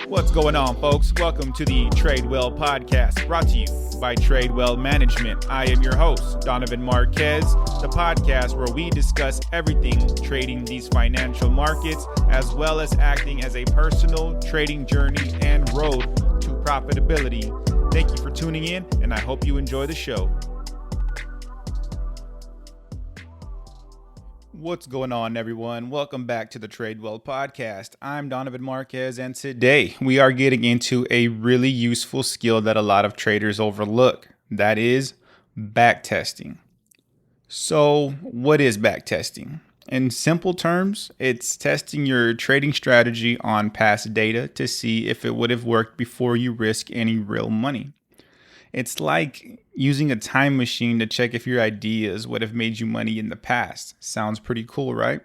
What's going on, folks? Welcome to the Trade Well podcast, brought to you by Trade Well Management. I am your host, Donovan Marquez, the podcast where we discuss everything trading these financial markets, as well as acting as a personal trading journey and road to profitability. Thank you for tuning in, and I hope you enjoy the show. What's going on, everyone? Welcome back to the Trade Well podcast. I'm Donovan Marquez, and today we are getting into a really useful skill that a lot of traders overlook. That is backtesting. So, what is backtesting? In simple terms, it's testing your trading strategy on past data to see if it would have worked before you risk any real money. It's like using a time machine to check if your ideas would have made you money in the past. Sounds pretty cool, right?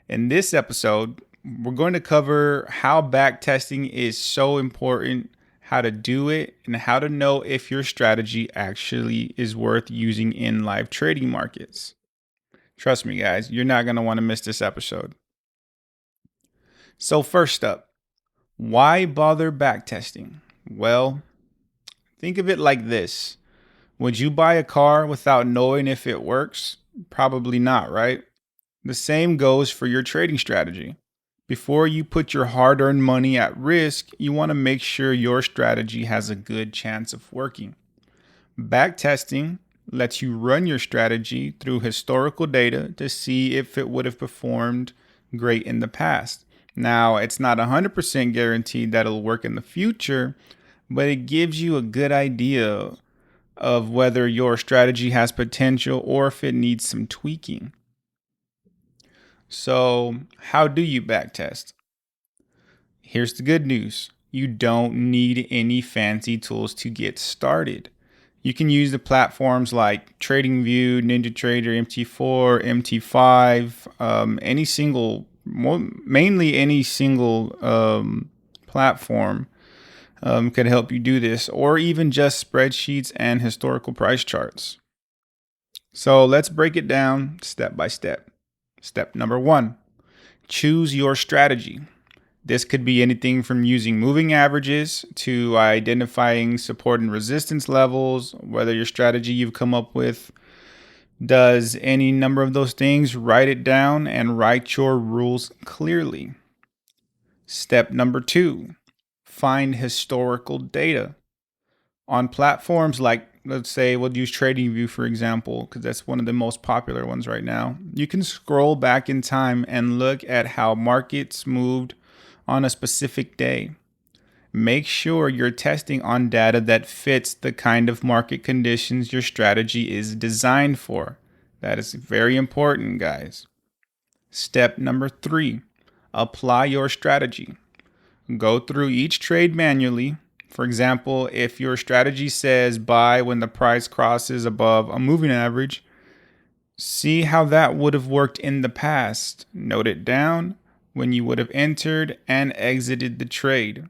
In this episode, we're going to cover how backtesting is so important, how to do it, and how to know if your strategy actually is worth using in live trading markets. Trust me, guys, you're not going to want to miss this episode. So first up, why bother backtesting? Well, think of it like this. Would you buy a car without knowing if it works? Probably not, right? The same goes for your trading strategy. Before you put your hard-earned money at risk, you want to make sure your strategy has a good chance of working. Backtesting lets you run your strategy through historical data to see if it would have performed great in the past. Now, it's not 100% guaranteed that it'll work in the future, but it gives you a good idea of whether your strategy has potential or if it needs some tweaking. So, how do you backtest? Here's the good news. You don't need any fancy tools to get started. You can use the platforms like TradingView, NinjaTrader, MT4, MT5, mainly any single platform could help you do this, or even just spreadsheets and historical price charts. So let's break it down step by step. Step number 1, choose your strategy. This could be anything from using moving averages to identifying support and resistance levels, whether your strategy you've come up with does any number of those things. Write it down and write your rules clearly. Step number 2, find historical data. On platforms like, let's say, we'll use TradingView for example, because that's one of the most popular ones right now. You can scroll back in time and look at how markets moved on a specific day. Make sure you're testing on data that fits the kind of market conditions your strategy is designed for. That is very important, guys. Step number 3, apply your strategy. Go through each trade manually. For example, if your strategy says buy when the price crosses above a moving average, see how that would have worked in the past. Note it down when you would have entered and exited the trade.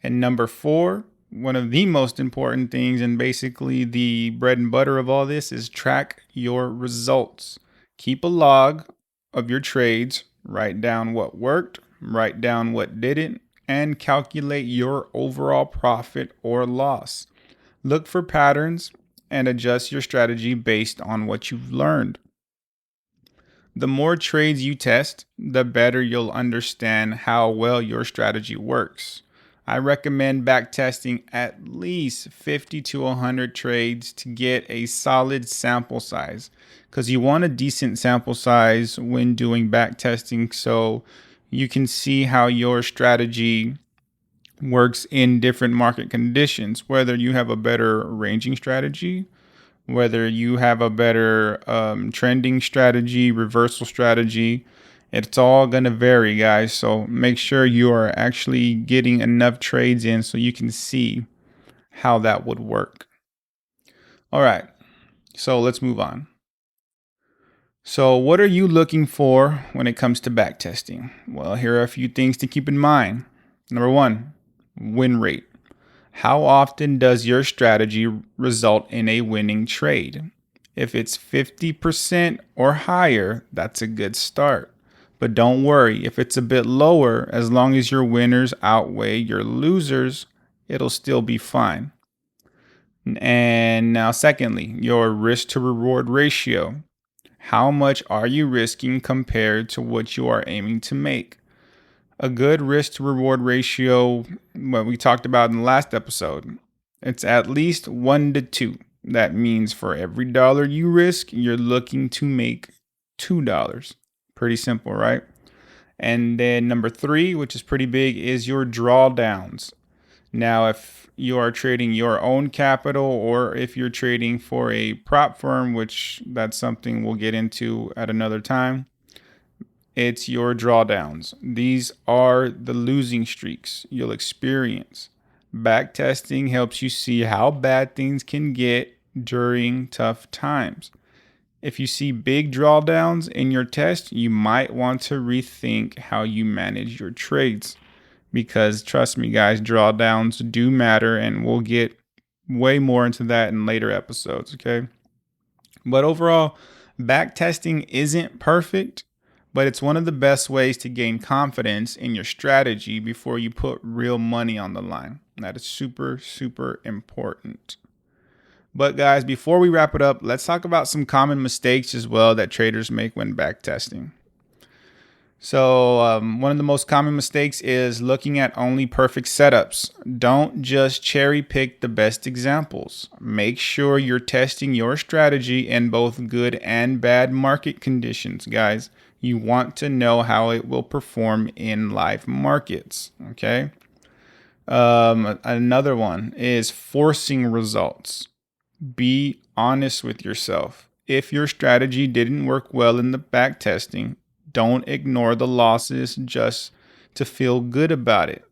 And number 4, one of the most important things and basically the bread and butter of all this is track your results. Keep a log of your trades, write down what worked, write down what didn't, and calculate your overall profit or loss. Look for patterns and adjust your strategy based on what you've learned. The more trades you test, the better you'll understand how well your strategy works. I recommend backtesting at least 50 to 100 trades to get a solid sample size, because you want a decent sample size when doing backtesting so you can see how your strategy works in different market conditions, whether you have a better ranging strategy, whether you have a better trending strategy, reversal strategy. It's all going to vary, guys. So make sure you are actually getting enough trades in so you can see how that would work. All right, so let's move on. So what are you looking for when it comes to backtesting? Well, here are a few things to keep in mind. Number 1, win rate. How often does your strategy result in a winning trade? If it's 50% or higher, that's a good start. But don't worry, if it's a bit lower, as long as your winners outweigh your losers, it'll still be fine. And now, secondly, your risk to reward ratio. How much are you risking compared to what you are aiming to make? A good risk to reward ratio, what we talked about in the last episode, it's at least 1 to 2. That means for every dollar you risk, you're looking to make $2. Pretty simple, right? And then number 3, which is pretty big, is your drawdowns. Now, if you are trading your own capital or if you're trading for a prop firm, which that's something we'll get into at another time, it's your drawdowns. These are the losing streaks you'll experience. Backtesting helps you see how bad things can get during tough times. If you see big drawdowns in your test, you might want to rethink how you manage your trades. Because trust me, guys, drawdowns do matter, and we'll get way more into that in later episodes, okay? But overall, backtesting isn't perfect, but it's one of the best ways to gain confidence in your strategy before you put real money on the line. That is super, super important. But guys, before we wrap it up, let's talk about some common mistakes as well that traders make when backtesting. So one of the most common mistakes is looking at only perfect setups. Don't just cherry pick the best examples. Make sure you're testing your strategy in both good and bad market conditions, guys. You want to know how it will perform in live markets, okay? Another one is forcing results. Be honest with yourself. If your strategy didn't work well in the back testing, don't ignore the losses just to feel good about it.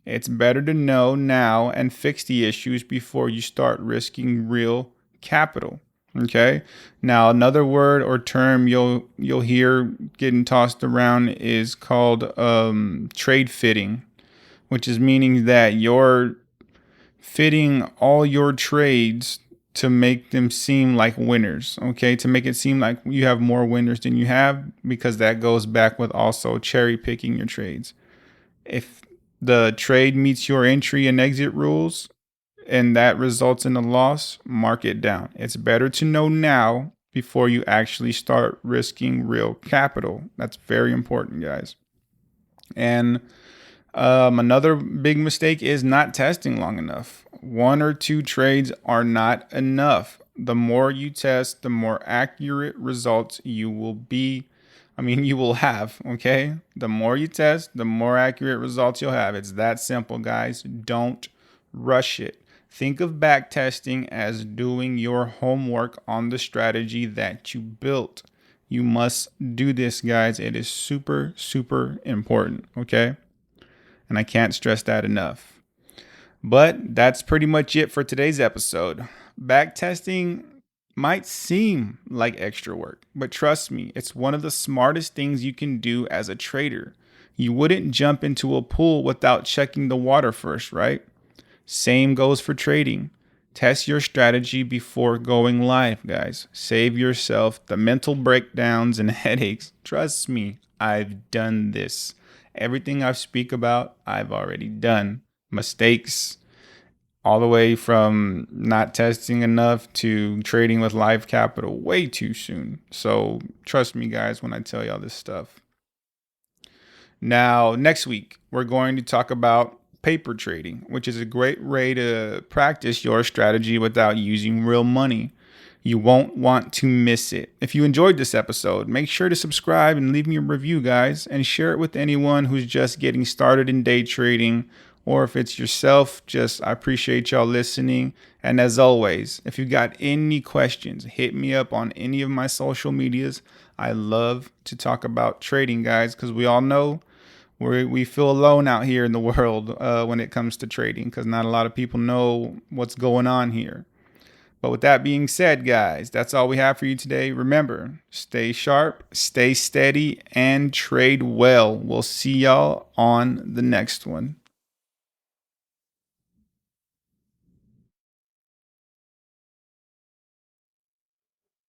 It's better to know now and fix the issues before you start risking real capital. Okay. Now, another word or term you'll hear getting tossed around is called trade fitting, which is meaning that you're fitting all your trades to make them seem like winners, okay? To make it seem like you have more winners than you have, because that goes back with also cherry picking your trades. If the trade meets your entry and exit rules and that results in a loss, mark it down. It's better to know now before you actually start risking real capital. That's very important, guys. And another big mistake is not testing long enough. 1 or 2 trades are not enough. The more you test, the more accurate results you will have, okay? The more you test, the more accurate results you'll have. It's that simple, guys. Don't rush it. Think of back testing as doing your homework on the strategy that you built. You must do this, guys. It is super, super important, okay? And I can't stress that enough. But that's pretty much it for today's episode. Backtesting might seem like extra work, but trust me, it's one of the smartest things you can do as a trader. You wouldn't jump into a pool without checking the water first, right? Same goes for trading. Test your strategy before going live, guys. Save yourself the mental breakdowns and headaches. Trust me, I've done this. Everything I speak about, I've already done. Mistakes, all the way from not testing enough to trading with live capital way too soon. So trust me, guys, when I tell y'all this stuff. Now, next week, we're going to talk about paper trading, which is a great way to practice your strategy without using real money. You won't want to miss it. If you enjoyed this episode, make sure to subscribe and leave me a review, guys, and share it with anyone who's just getting started in day trading. Or if it's yourself, I appreciate y'all listening. And as always, if you got any questions, hit me up on any of my social medias. I love to talk about trading, guys, because we all know we feel alone out here in the world when it comes to trading, because not a lot of people know what's going on here. But with that being said, guys, that's all we have for you today. Remember, stay sharp, stay steady, and trade well. We'll see y'all on the next one.